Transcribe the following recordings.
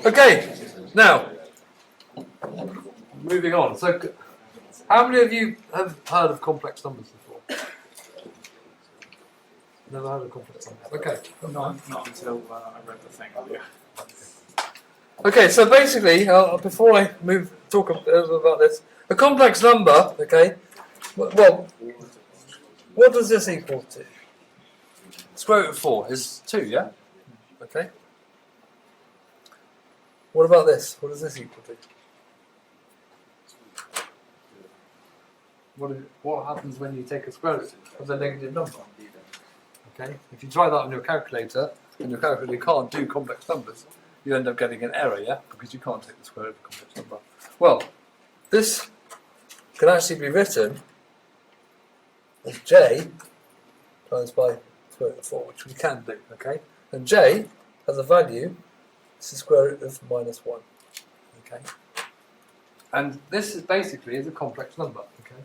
Okay, now, moving on. So, how many of you have heard of complex numbers before? Never heard of complex numbers. Okay. Not until I read the thing earlier. Okay, so basically, before I talk a little about this, a complex number, okay, well, what does this equal to? Square root of 4 is 2, yeah? Okay. What about this? What does this equal to? What happens when you take a square root of a negative number? Okay, if you try that on your calculator, and your calculator can't do complex numbers, you end up getting an error, yeah? Because you can't take the square root of a complex number. Well, this can actually be written as j times by square root of 4, which we can do, okay? And j has a value, it's the square root of -1, okay? And this is basically a complex number, okay?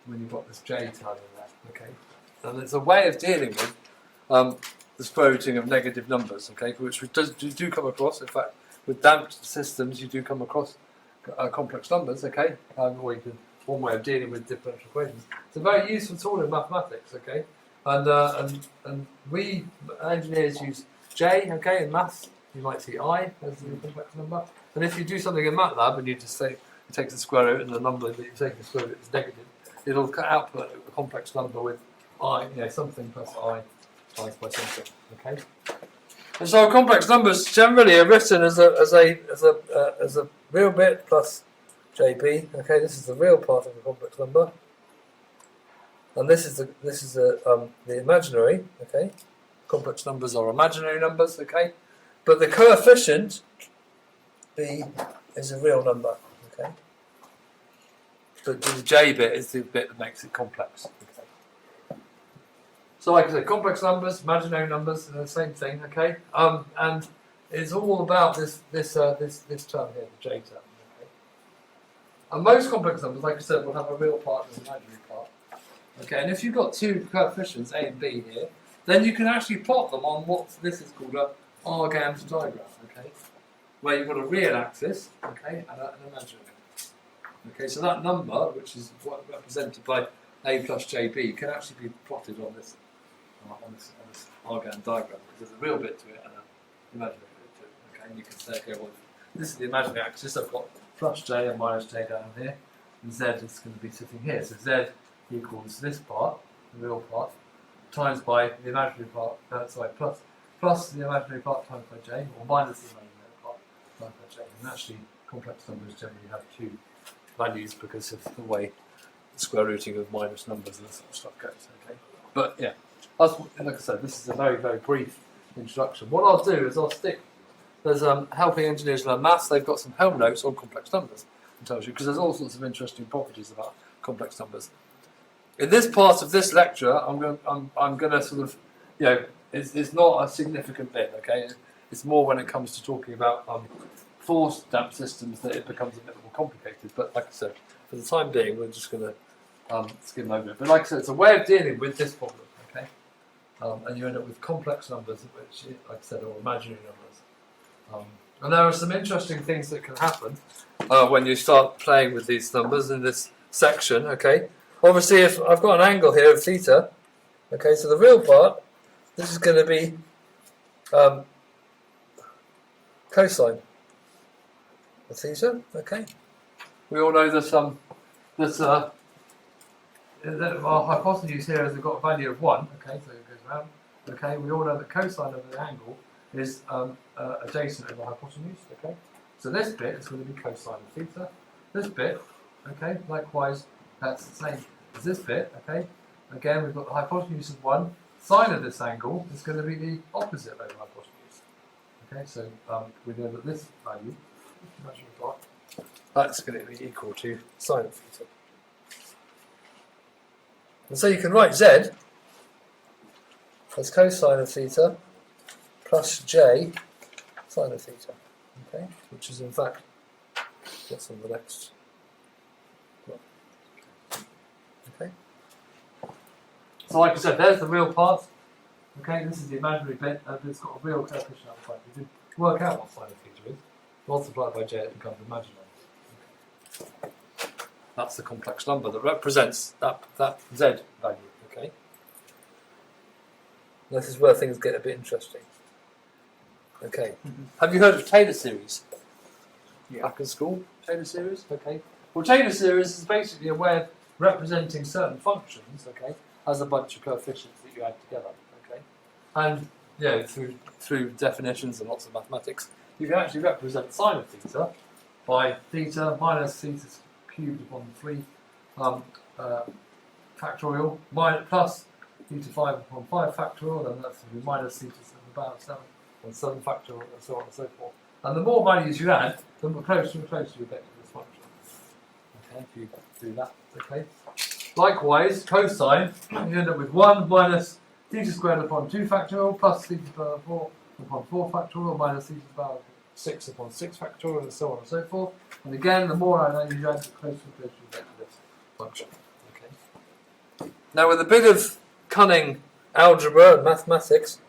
When you've got this j term in there, okay? And it's a way of dealing with the square rooting of negative numbers, okay? Which you do come across. In fact, with damped systems, you do come across complex numbers, okay? Or you can one way of dealing with differential equations. It's a very useful tool in mathematics, okay? And we engineers use j, okay? In maths, you might see I as the complex number. And if you do something in MATLAB and you just say you take the square root and the number that you take the square root is negative, it'll output a complex number with I, something plus I times by something. Okay. And so complex numbers generally are written as a real bit plus JB. Okay, this is the real part of the complex number, and this is the imaginary. Okay, complex numbers are imaginary numbers. Okay, but the coefficient B is a real number. Okay, but the J bit is the bit that makes it complex. So, like I said, complex numbers, imaginary numbers, the same thing, okay? And it's all about this term here, the J term. Okay? And most complex numbers, like I said, will have a real part and an imaginary part. Okay, and if you've got two coefficients, A and B here, then you can actually plot them on what this is called a Argand diagram, okay? Where you've got a real axis, okay, and an imaginary. Okay, so that number, which is represented by A plus JB, can actually be plotted on this Argand diagram, because there's a real bit to it and an imaginary bit to it. Okay, and you can say, okay, well, this is the imaginary axis. I've got plus j and minus j down here, and z is going to be sitting here. So z equals this part, the real part, times by the imaginary part. Plus the imaginary part times by j, or minus the imaginary part times by j. And actually, complex numbers generally have two values because of the way the square rooting of minus numbers and stuff goes. Okay, but yeah. Like I said, this is a very, very brief introduction. What I'll do is I'll stick, there's helping engineers learn maths, they've got some help notes on complex numbers, it tells you, because there's all sorts of interesting properties about complex numbers. In this part of this lecture, I'm going to sort of, it's not a significant bit, okay? It's more when it comes to talking about force damped systems that it becomes a bit more complicated. Like I said, for the time being, we're just going to skim over it. But like I said, it's a way of dealing with this problem. And you end up with complex numbers, which, like I said, are imaginary numbers. And there are some interesting things that can happen when you start playing with these numbers in this section. Okay, obviously, if I've got an angle here of theta, okay, so the real part, this is going to be cosine of theta. Okay, we all know that our hypotenuse here has got a value of 1, okay, so it goes around. Okay, we all know that cosine of an angle is adjacent over hypotenuse, okay? So this bit is going to be cosine of theta. This bit, okay, likewise, that's the same as this bit, okay? Again, we've got the hypotenuse of 1. Sine of this angle is going to be the opposite over hypotenuse. Okay, so we know that this value, that's going to be equal to sine of theta. And so you can write z as cosine of theta plus j sine of theta, okay, which is in fact what's on the next one. Okay. So like I said, there's the real part, Okay, this is the imaginary bit, and it's got a real coefficient up front. You can work out what sine of theta is. Multiply by j, it becomes imaginary. Okay. That's the complex number that represents that z value. Okay. This is where things get a bit interesting. Okay. Have you heard of Taylor series? Yeah. Back in school, Taylor series. Okay. Well, Taylor series is basically a way of representing certain functions. Okay, as a bunch of coefficients that you add together. Okay, and through definitions and lots of mathematics, you can actually represent sine of theta by theta minus theta cubed upon 3 factorial plus theta 5 upon 5 factorial, then that's going to be minus theta 7 about 7 on 7 factorial, and so on and so forth. And the more values you add, the closer and closer you get to this function. Okay, if you do that, okay. Likewise, cosine, you end up with 1 minus theta squared upon 2 factorial plus theta power 4 upon 4 factorial minus theta power 6 upon 6 factorial, and so on and so forth. And again, the more I know you add, the closer and closer you get to this function. Okay. Now, with a bit of cunning algebra and mathematics,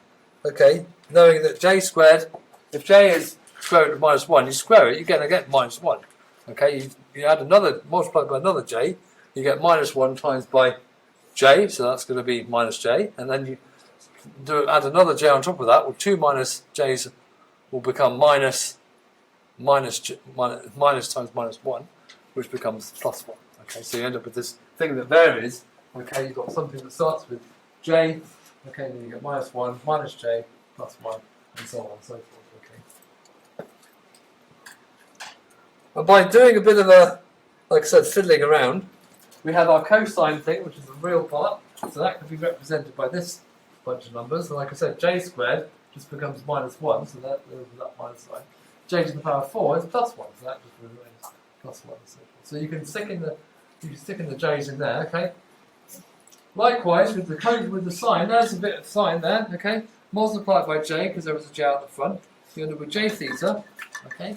okay, knowing that j squared, if j is square root of minus 1, you square it, you're going to get minus 1. Okay, you add another, multiply by another j, you get minus 1 times by j, so that's going to be minus j, and then you add another j on top of that, well, 2 minus j's will become minus times minus 1, which becomes plus 1. Okay, so you end up with this thing that varies. Okay, you've got something that starts with j, okay, then you get minus 1, minus j, plus 1, and so on and so forth. And by doing a bit of like I said, fiddling around, we have our cosine thing, which is the real part. So that can be represented by this bunch of numbers. And like I said, j squared just becomes minus 1, so that minus sign. J to the power 4 is plus 1, so that just remains plus 1. And so forth. So you can stick in the j's in there, okay? Likewise, with the sign, there's a bit of sign there, okay? Multiply it by j, because there was a j out the front. You end up with j theta, okay?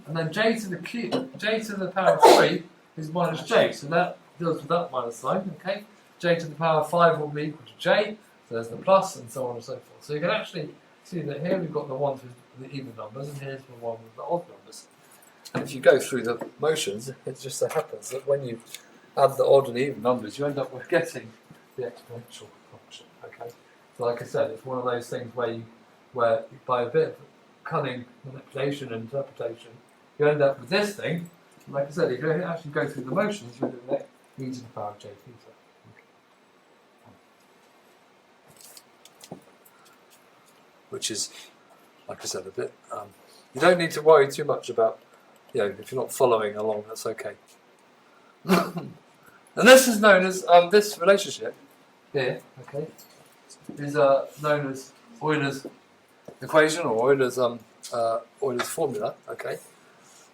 And then j to the power 3 is minus j, so that deals with that minus sign, okay? J to the power 5 will be equal to j, so there's the plus, and so on and so forth. So you can actually see that here we've got the ones with the even numbers, and here's the one with the odd numbers. And if you go through the motions, it just so happens that when you add the odd and even numbers, you end up with getting the exponential function, okay? So like I said, it's one of those things where by a bit of cunning manipulation and interpretation, you end up with this thing. And like I said, if you actually go through the motions, you end up with e to the power of j theta. Okay. Which is, like I said, a bit. You don't need to worry too much about, if you're not following along, that's okay. And this is known as this relationship here. Okay, is known as Euler's equation or Euler's formula, okay?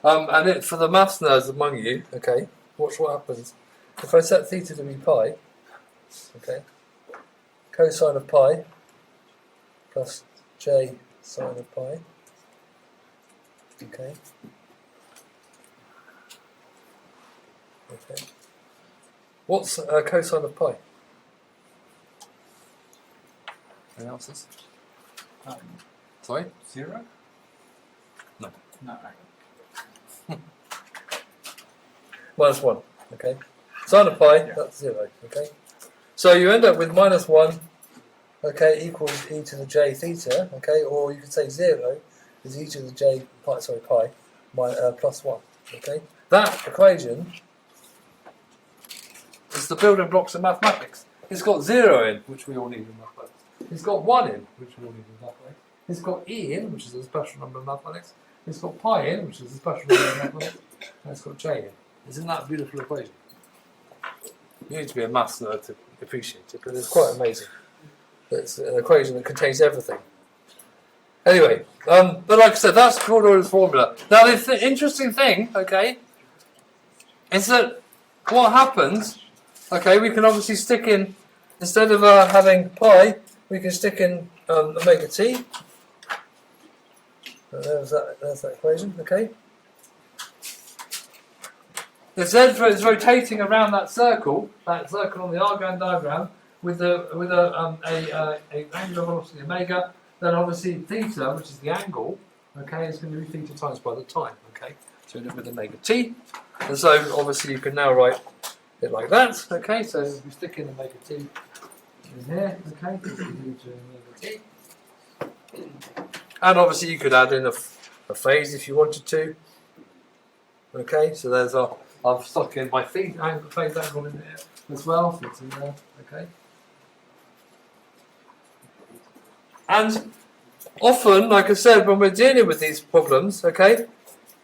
And for the maths nerds among you, okay, watch what happens. If I set theta to be pi, okay, cosine of pi plus j sine of pi, okay, okay. What's cosine of pi? Any answers? Sorry? 0? No. No. Minus 1, okay. Sine of pi, that's 0, okay. So you end up with minus 1, okay, equals e to the j theta, okay, or you could say 0 is e to the j pi, plus 1, okay. That equation is the building blocks of mathematics. It's got 0 in, which we all need in mathematics. It's got 1 in, which we all need in mathematics. It's got e in, which is a special number in mathematics. It's got pi in, which is a special number in mathematics. And it's got j in. Isn't that a beautiful equation? You need to be a maths nerd to appreciate it, but it's quite amazing. It's an equation that contains everything. Anyway, but like I said, that's called Euler's formula. Now, the interesting thing, okay, is that what happens, okay, we can obviously stick in, instead of having pi, we can stick in omega t. There's that equation, okay. If z is rotating around that circle on the Argand diagram, with a angular velocity omega, then obviously theta, which is the angle, okay, is going to be theta times by the time, okay? So we end up with omega t, and so obviously you can now write it like that, okay? So we stick in omega t in here, okay? Omega t. And obviously you could add in a phase if you wanted to. Okay, so there's I've stuck in my phase angle in there as well, so it's in there, okay. And often, like I said, when we're dealing with these problems, okay,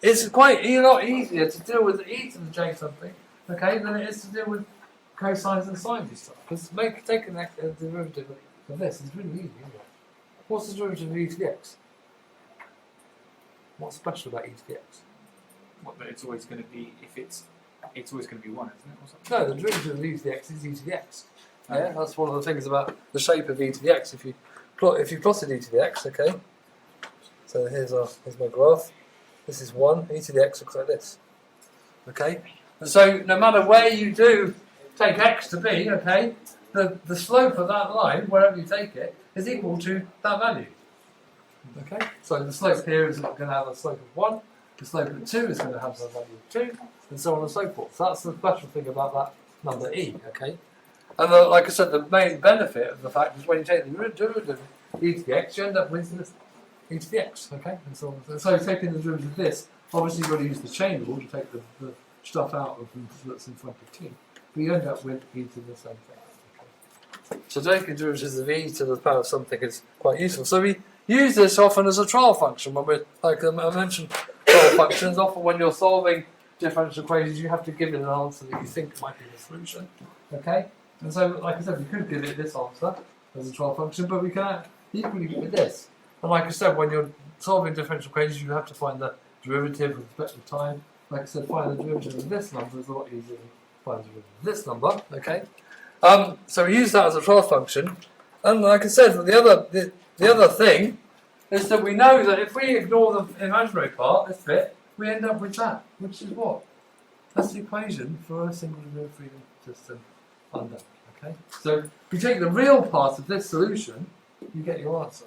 it's quite a lot easier to deal with e to the j something, okay, than it is to deal with cosines and sines and stuff. Because taking a derivative of this is really easy, isn't it? What's the derivative of e to the x? What's special about e to the x? What, that it's always going to be, if it's always going to be 1, isn't it? Or something? No, the derivative of e to the x is e to the x. Yeah, that's one of the things about the shape of e to the x. If you plotted e to the x, okay. So here's my graph. This is 1. E to the x looks like this. Okay. And so no matter where you do take x to be, okay, the slope of that line, wherever you take it, is equal to that value. Okay. So the slope here is going to have a slope of 1. The slope of 2 is going to have a value of 2, and so on and so forth. So that's the special thing about that number e, okay? And like I said, the main benefit of the fact is when you take the derivative of e to the x, you end up with this e to the x, okay? And so on. And so taking the derivative of this, obviously you've got to use the chain rule to take the stuff out of that's in front of t. But you end up with e to the same thing. Okay? So taking derivatives of e to the power of something is quite useful. So we use this often as a trial function when we're, like I mentioned, trial functions. Often when you're solving differential equations, you have to give it an answer that you think might be the solution. Okay? And so, like I said, we could give it this answer as a trial function, but we can equally give it this. And like I said, when you're solving differential equations, you have to find the derivative with respect to time. Like I said, find the derivative of this number is a lot easier than find the derivative of this number. Okay? So we use that as a trial function. And like I said, the other thing is that we know that if we ignore the imaginary part, this bit, we end up with that, which is what? That's the equation for a single degree freedom system undone. Okay? So if you take the real part of this solution, you get your answer.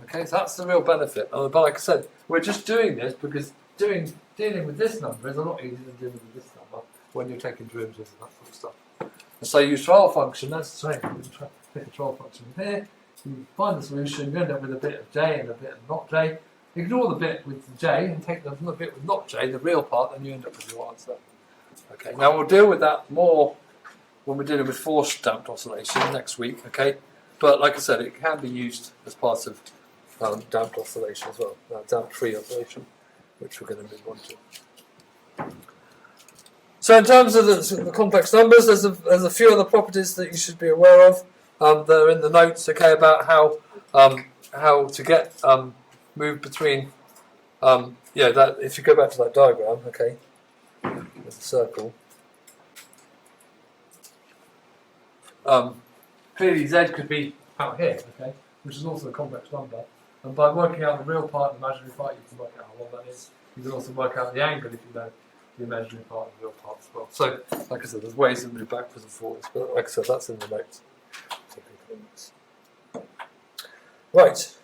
Okay, so that's the real benefit. But like I said, we're just doing this because dealing with this number is a lot easier than dealing with this number when you're taking derivatives and that sort of stuff. And so you use trial function, that's the same. You pick a trial function here, you find the solution, you end up with a bit of j and a bit of not j. Ignore the bit with the j and take the bit with not j, the real part, and you end up with your answer. Okay, now we'll deal with that more when we're dealing with force damped oscillation next week, okay? But like I said, it can be used as part of damped oscillation as well, damped free oscillation, which we're going to move on to. So in terms of the complex numbers, there's a few other properties that you should be aware of. They're in the notes, okay, about how to get move between, that if you go back to that diagram, okay, there's a circle. Clearly Z could be out here, okay, which is also a complex number. And by working out the real part and the imaginary part, you can work out how long that is. You can also work out the angle if you know the imaginary part and the real part as well. So, like I said, there's ways to move backwards and forwards, but like I said, that's in the notes. Right.